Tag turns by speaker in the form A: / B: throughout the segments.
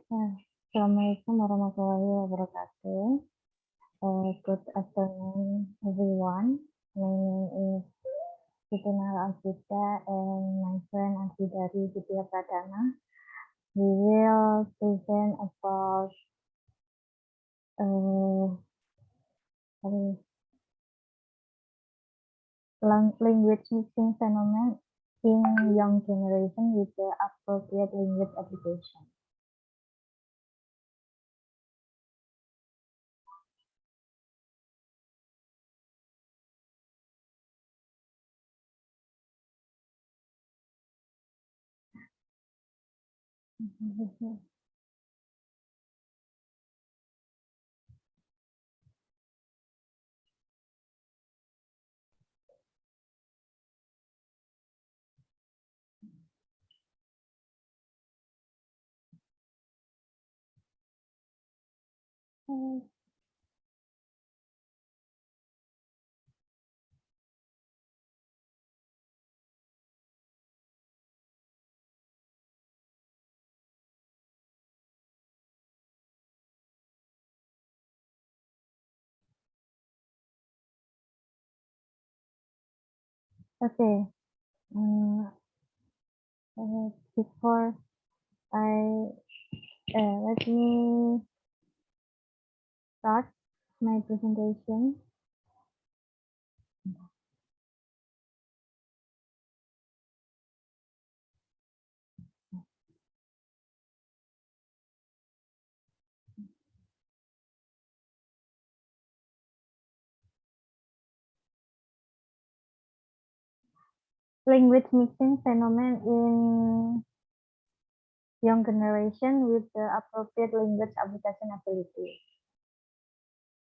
A: Assalamualaikum warahmatullahi wabarakatuh. Good afternoon, everyone. My name is Siti Nala Alfita and my friend Ansidari Vidya Pradana. We will present about language mixing phenomenon in young generation with the appropriate language application. Okay. Before I let me start my presentation. Language mixing phenomenon in young generation with the appropriate language application ability.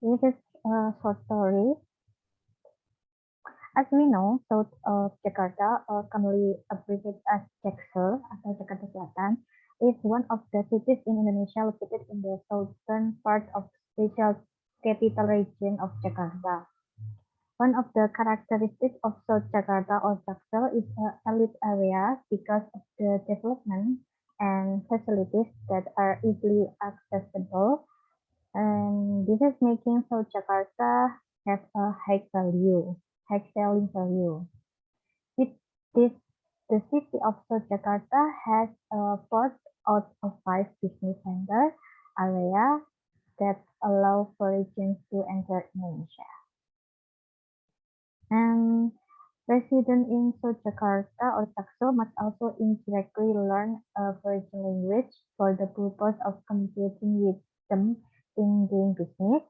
A: This is a short story. As we know, South of Jakarta, or commonly abbreviated as Jaksel atau Jakarta Selatan, is one of the cities in Indonesia located in the southern part of Special Capital Region of Jakarta. One of the characteristics of South Jakarta or Jaksel is an elite area because of the development and facilities that are easily accessible, and this is making South Jakarta have a high selling value. With this, the city of South Jakarta has 4 out of 5 business center area that allow foreigners to enter Indonesia. And residents in South Jakarta or Jaksel must also indirectly learn a foreign language for the purpose of communicating with them in doing business.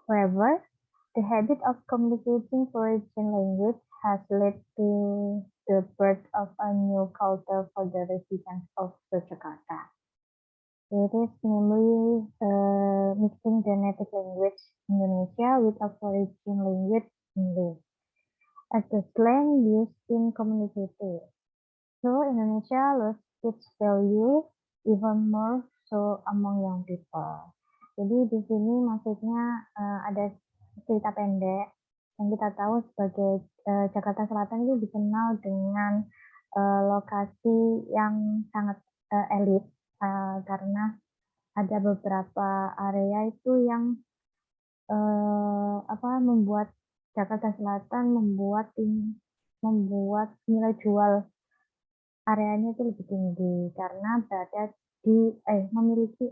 A: However, the habit of communicating foreign language has led to the birth of a new culture for the residents of South Jakarta. It is namely mixing the native language Indonesia with a foreign language English as the slang used in communicating. So Indonesia lost its value even more so among young people. Jadi di sini maksudnya ada cerita pendek yang kita tahu sebagai Jakarta Selatan itu dikenal dengan lokasi yang sangat elit karena ada beberapa area itu yang membuat Jakarta Selatan membuat nilai jual areanya itu lebih tinggi karena berada memiliki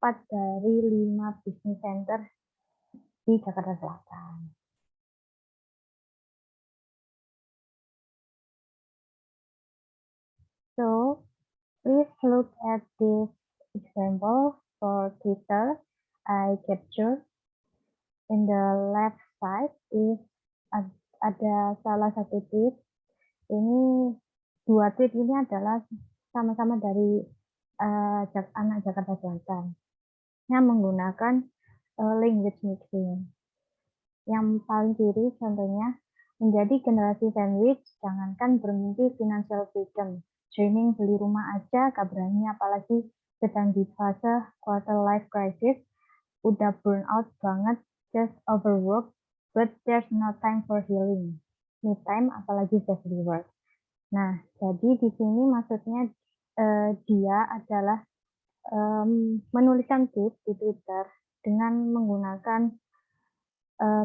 A: 4 dari 5 business center di Jakarta Selatan. So, please look at this example for Twitter I captured. In the left side is ada salah satu tweet. Ini 2 tweet ini adalah sama-sama dari anak Jakarta Selatan yang menggunakan language mixing. Yang paling kiri contohnya, menjadi generasi sandwich, jangankan bermimpi financial freedom. Dreaming beli rumah aja gak berani, apalagi sedang di fase quarter life crisis, udah burn out banget, just overwork, but there's no time for healing. Me time apalagi just work. Nah, jadi di sini maksudnya dia adalah menuliskan tweet di Twitter dengan menggunakan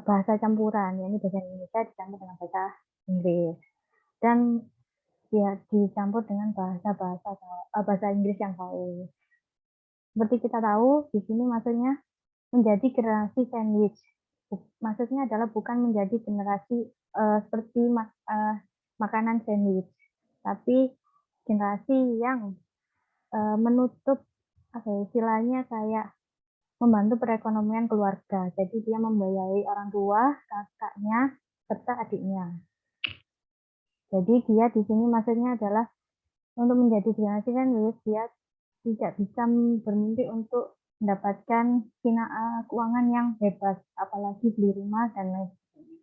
A: bahasa campuran, yakni bahasa Indonesia dicampur dengan bahasa Inggris, dan ya dicampur dengan bahasa Inggris yang baik. Seperti kita tahu, di sini maksudnya menjadi generasi sandwich. Maksudnya adalah bukan menjadi generasi seperti makanan sandwich, tapi generasi yang menutup apa ya, istilahnya kayak membantu perekonomian keluarga. Jadi dia membiayai orang tua, kakaknya, serta adiknya. Jadi dia di sini maksudnya adalah untuk menjadi generasi sandwich, dia tidak bisa bermimpi untuk mendapatkan keuangan yang bebas, apalagi beli rumah dan lain sebagainya.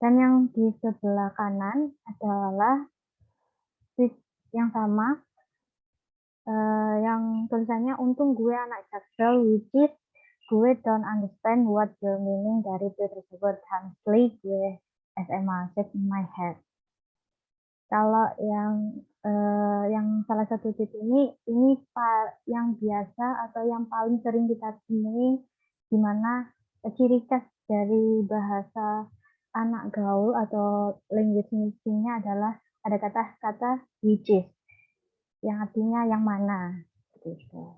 A: Dan yang di sebelah kanan adalah tweet yang sama, yang tulisannya untung gue anak Jaksel, which is gue don't understand what your meaning dari tweet tersebut. Honestly, gue SMA shake in my head. Kalau yang salah satu tweet ini yang biasa atau yang paling sering kita temui, di mana ciri khas dari bahasa anak gaul atau language mixing-nya adalah ada kata-kata which is, yang artinya yang mana, gitu.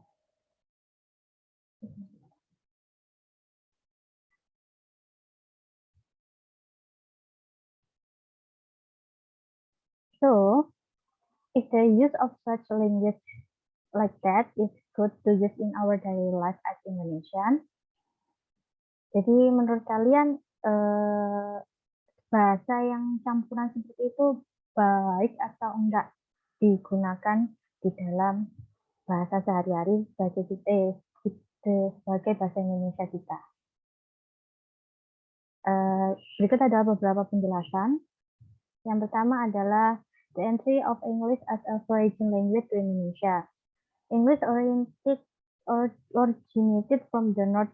A: So, if the use of such language like that is good to use in our daily life as Indonesian, jadi menurut kalian bahasa yang campuran seperti itu baik atau enggak digunakan di dalam bahasa sehari-hari sebagai bahasa Indonesia kita? Berikut adalah beberapa penjelasan. Yang pertama adalah the entry of English as a foreign language to Indonesia. English originated from the North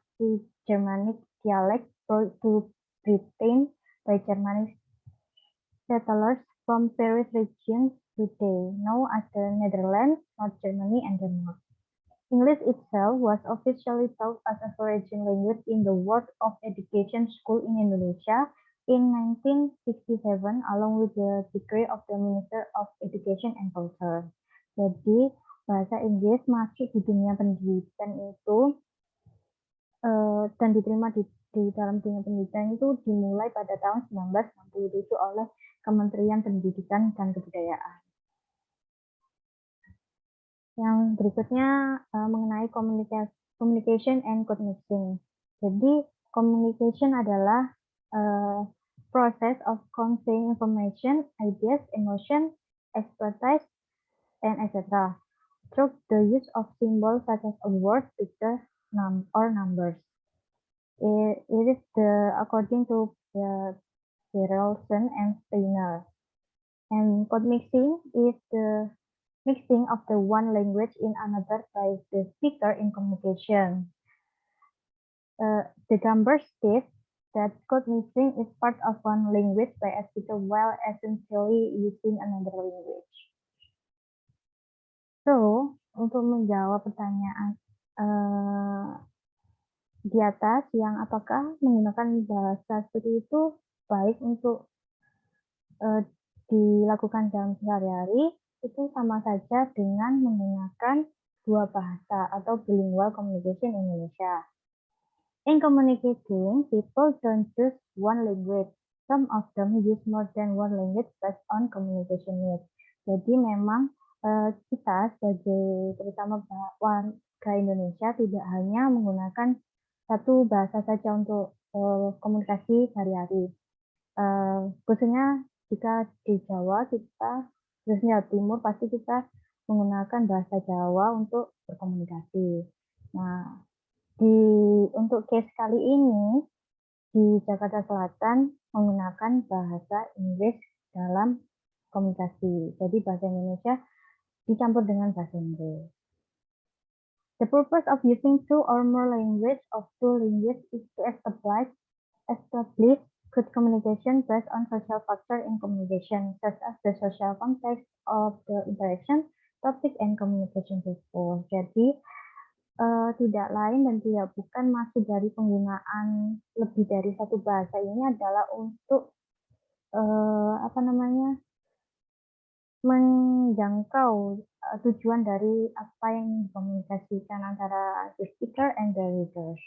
A: Germanic dialect brought to Britain by Germanic settlers from various regions today known as the Netherlands, North Germany, and Denmark. English itself was officially taught as a foreign language in the World of Education School in Indonesia in 1967 along with the degree of the Minister of Education and Culture. Jadi bahasa Inggris masuk di dunia pendidikan itu dan diterima di dalam dunia pendidikan itu dimulai pada tahun 1967 oleh Kementerian Pendidikan dan Kebudayaan. Yang berikutnya mengenai communication and code mixing. Jadi communication adalah process of conveying information, ideas, emotion, expertise, and etc. through the use of symbols such as a word, picture, or numbers. It is according to Berelsen and Steiner. And code mixing is the mixing of the one language in another by the speaker in communication. The Gamber states that code mixing is part of one language by a speaker while essentially using another language. So, untuk menjawab pertanyaan di atas, yang apakah menggunakan bahasa seperti itu baik untuk dilakukan dalam sehari-hari, itu sama saja dengan menggunakan dua bahasa atau bilingual communication Indonesia. In communicating, people don't use one language. Some of them use more than one language based on communication needs. Jadi memang kita sebagai terutama warga Indonesia tidak hanya menggunakan satu bahasa saja untuk komunikasi sehari-hari. Khususnya jika di Jawa khususnya Timur pasti kita menggunakan bahasa Jawa untuk berkomunikasi. Nah, untuk case kali ini di Jakarta Selatan menggunakan bahasa Inggris dalam komunikasi. Jadi bahasa Indonesia dicampur dengan bahasa Inggris. The purpose of using two or more languages of two languages is to establish good communication based on social factors in communication, such as the social context of the interaction, topic and communication before. Jadi tidak lain dan tidak bukan maksud dari penggunaan lebih dari satu bahasa ini adalah untuk menjangkau tujuan dari apa yang dikomunikasikan antara the speaker and the readers.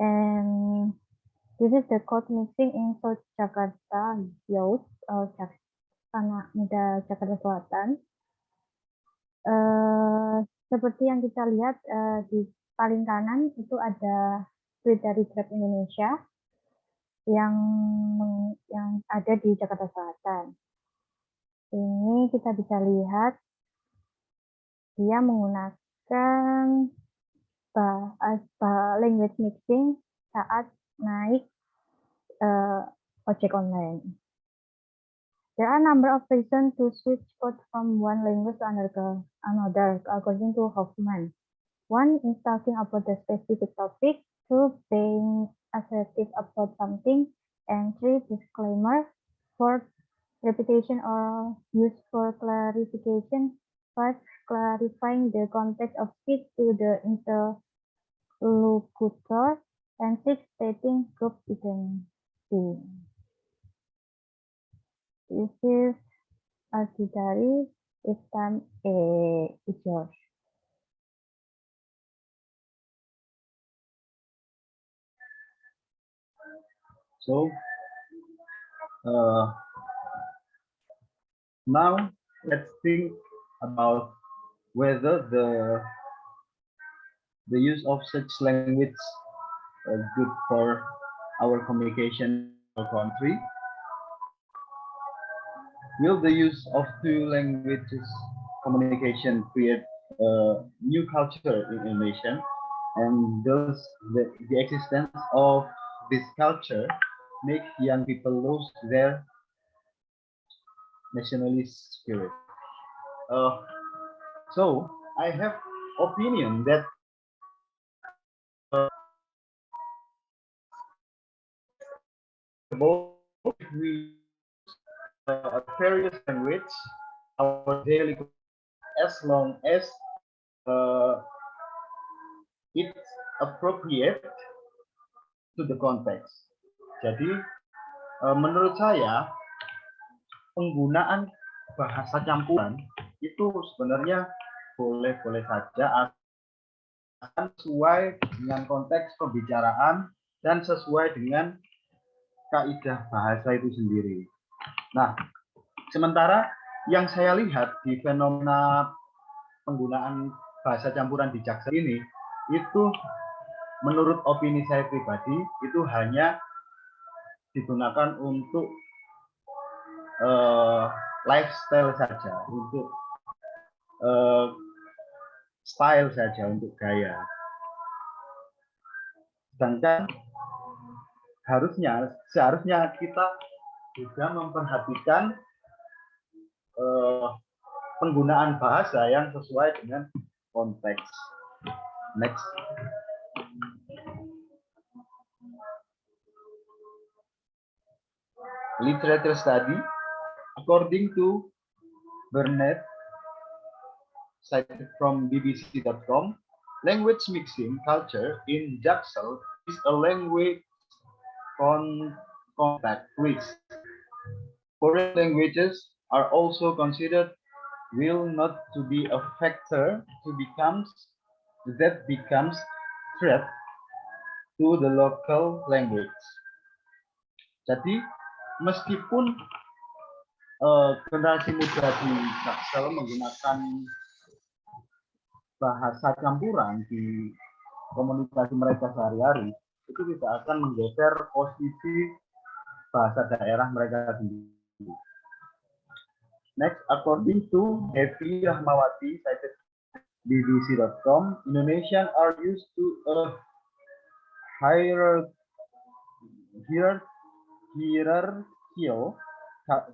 A: And this is the code mixing in South Jakarta Youth, anak muda Jakarta Selatan. Seperti yang kita lihat di paling kanan itu ada tweet dari Grab Indonesia yang ada di Jakarta Selatan. Ini kita bisa lihat dia menggunakan language mixing saat naik ojek online. There are a number of reasons to switch code from one language to another, according to Hoffman. One is talking about the specific topic, two, being assertive about something, and three, disclaimer, four, repetition or use for clarification, five, clarifying the context of speech to the interlocutor, and six, stating group identity. This is Argidari. It's time. It's yours.
B: So now let's think about whether the use of such language is good for our communication in our country. Will the use of two languages communication create a new culture in Indonesia? And does the existence of this culture make young people lose their nationalist spirit? So I have opinion that both we various language our daily as long as it's appropriate to the context. Jadi menurut saya penggunaan bahasa campuran itu sebenarnya boleh-boleh saja akan sesuai dengan konteks pembicaraan dan sesuai dengan kaidah bahasa itu sendiri. Nah, sementara yang saya lihat di fenomena penggunaan bahasa campuran di Jaksel ini, itu menurut opini saya pribadi, itu hanya digunakan untuk lifestyle saja, untuk style saja, untuk gaya. Sedangkan seharusnya kita juga memperhatikan penggunaan bahasa yang sesuai dengan konteks. Next. Literature study, according to Burnett, cited from bbc.com, language mixing culture in Jaksel is a language contact risk. Foreign languages are also considered will not to be a factor that becomes threat to the local language. Jadi meskipun generasi muda di Jaksel menggunakan bahasa campuran di komunikasi mereka sehari-hari, itu tidak akan menggeser posisi bahasa daerah mereka sendiri. Next, according to Devi Rahmawati, cited bbc.com, Indonesians are used to a hierarchical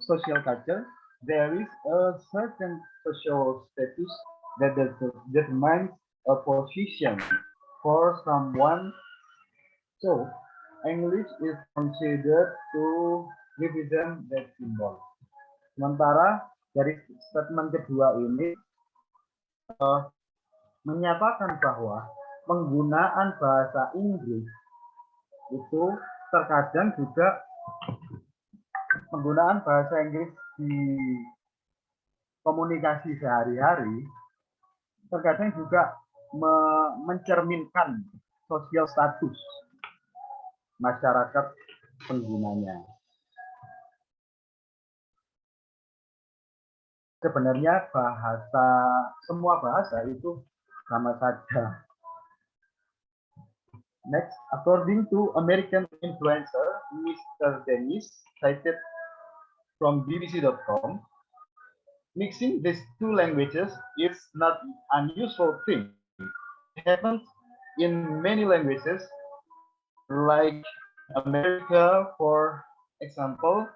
B: social culture. There is a certain social status that determines a position for someone. So, English is considered to represent that symbol. Sementara Dari statement kedua ini menyatakan bahwa penggunaan bahasa Inggris itu terkadang juga penggunaan bahasa Inggris di komunikasi sehari-hari terkadang juga mencerminkan sosial status masyarakat penggunanya. Sebenarnya semua bahasa itu sama saja. Next, according to American influencer Mr. Dennis, cited from BBC.com, mixing these two languages is not an unusual thing. It happens in many languages, like America, for example.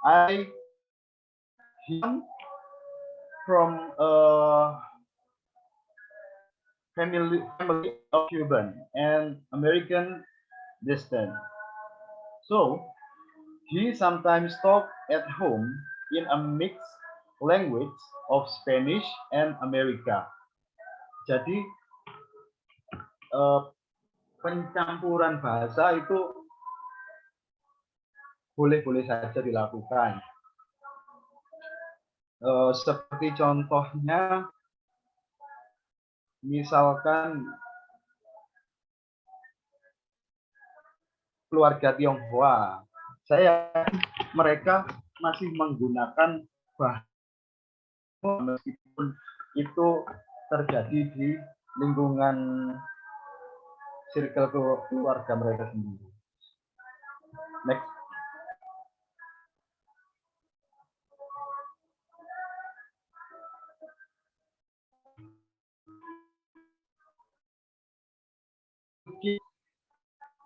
B: I am from a family of Cuban and American descent. So he sometimes talk at home in a mixed language of Spanish and America. Jadi pencampuran bahasa itu boleh-boleh saja dilakukan. Seperti contohnya, misalkan keluarga Tionghoa, mereka masih menggunakan bahasa meskipun itu terjadi di lingkungan circle keluarga mereka sendiri. Next.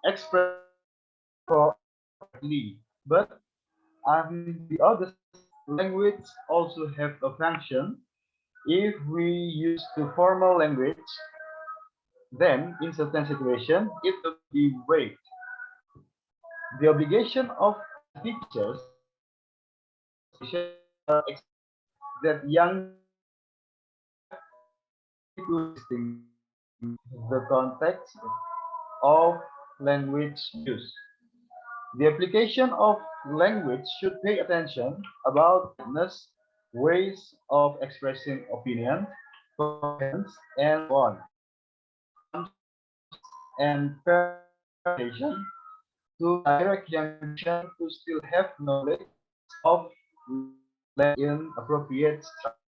B: Express correctly, but the other language also have a function. If we use the formal language, then in certain situations it will be weak. The obligation of teachers that young people distinguish the context of language use. The application of language should pay attention about ways of expressing opinion, and so on. And preparation to direct young people to still have knowledge of in appropriate structure.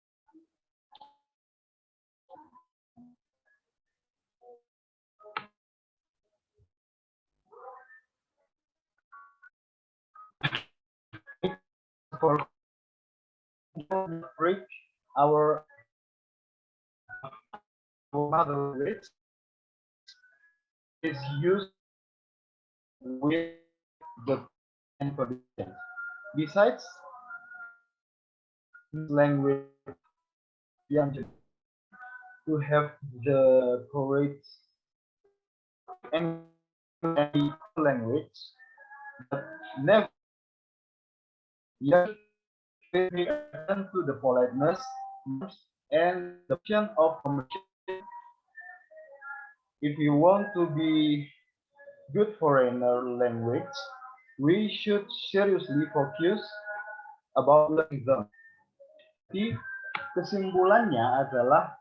B: For break our mother language is used with the conditions. Besides language, to have the courage and any language, but never yet pay attention to the politeness and the option of communication. If you want to be good foreigner language, we should seriously focus about learning them. Jadi kesimpulannya adalah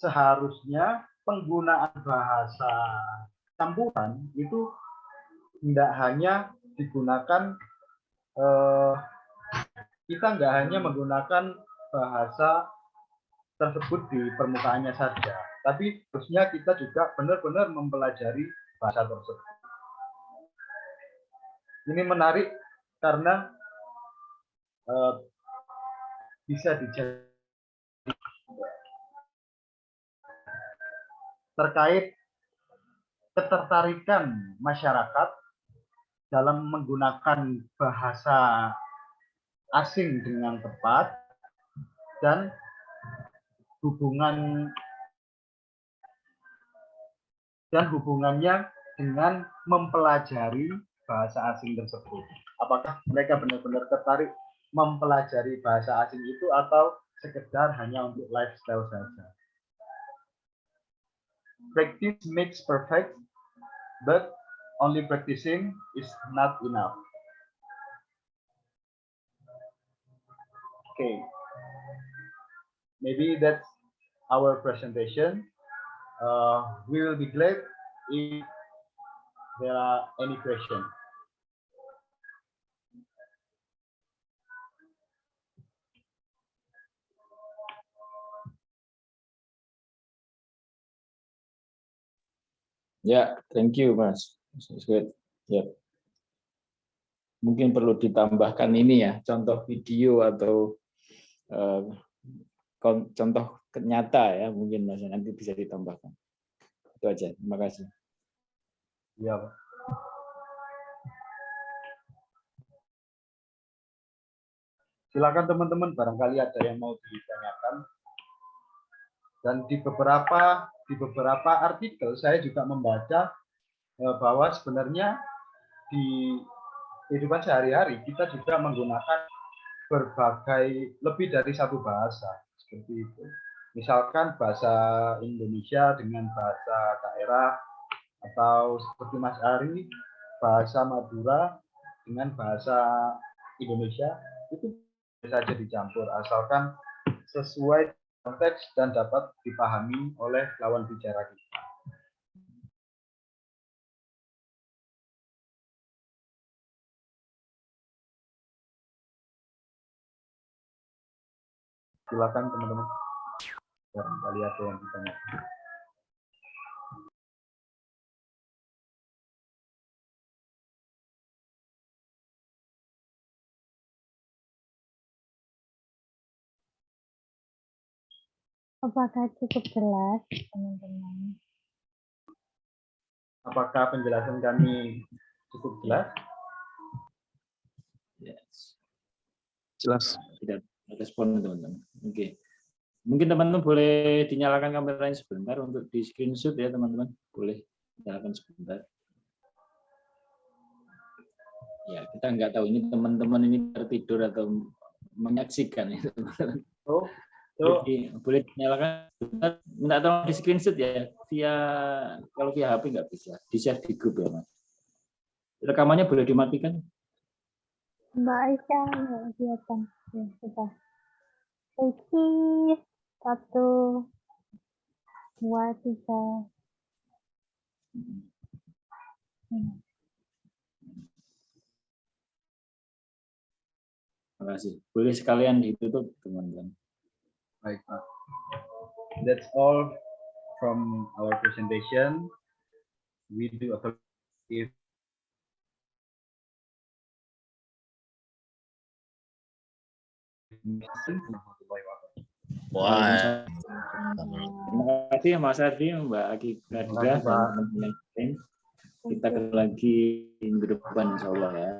B: seharusnya penggunaan bahasa campuran itu tidak hanya digunakan, kita nggak hanya menggunakan bahasa tersebut di permukaannya saja, tapi harusnya kita juga benar-benar mempelajari bahasa tersebut. Ini menarik karena bisa dijadi terkait ketertarikan masyarakat dalam menggunakan bahasa asing dengan tepat dan hubungannya dengan mempelajari bahasa asing tersebut. Apakah mereka benar-benar tertarik mempelajari bahasa asing itu atau sekedar hanya untuk lifestyle saja. Practice makes perfect, but only practicing is not enough. Okay, maybe that's our presentation. We will be glad if there are any questions.
C: Ya, thank you, Mas. It's good. Ya. Mungkin perlu ditambahkan ini ya, contoh video atau contoh nyata ya, mungkin Mas nanti bisa ditambahkan. Itu aja. Terima kasih.
B: Ya, Pak. Silakan teman-teman, barangkali ada yang mau ditanyakan. Dan di beberapa artikel saya juga membaca bahwa sebenarnya di kehidupan sehari-hari kita juga menggunakan berbagai lebih dari satu bahasa seperti itu. Misalkan bahasa Indonesia dengan bahasa daerah, atau seperti Mas Ari bahasa Madura dengan bahasa Indonesia, itu bisa saja dicampur asalkan sesuai konteks dan dapat dipahami oleh lawan bicara kita. Silakan teman-teman. Barangkali ada yang ditanyakan.
A: Apakah cukup jelas, teman-teman?
B: Apakah penjelasan kami cukup jelas?
C: Yes.
D: Jelas.
C: Tidak respon teman-teman. Oke. Mungkin teman-teman boleh dinyalakan kameranya sebentar untuk di screenshot ya teman-teman. Boleh nyalakan sebentar. Ya, kita nggak tahu ini teman-teman ini tertidur atau menyaksikan ya teman-teman. Jadi boleh dinyalakan sebentar. Minta tolong di screenshot ya. Kalau via HP nggak bisa. Di share di grup ya Mas. Rekamannya boleh dimatikan.
A: Mbak Aisyah nggak kelihatan. Ya, sudah. Eki, 1, 2, 3.
C: Terima kasih. Boleh sekalian ditutup teman-teman.
B: Baik, Pak. That's all from our presentation. We do appreciate
D: Wah.
C: Terima kasih Mas Ardi, Mbak Aki Kadira, dan teman-teman lain. Kita ketemu lagi minggu depan insya Allah ya.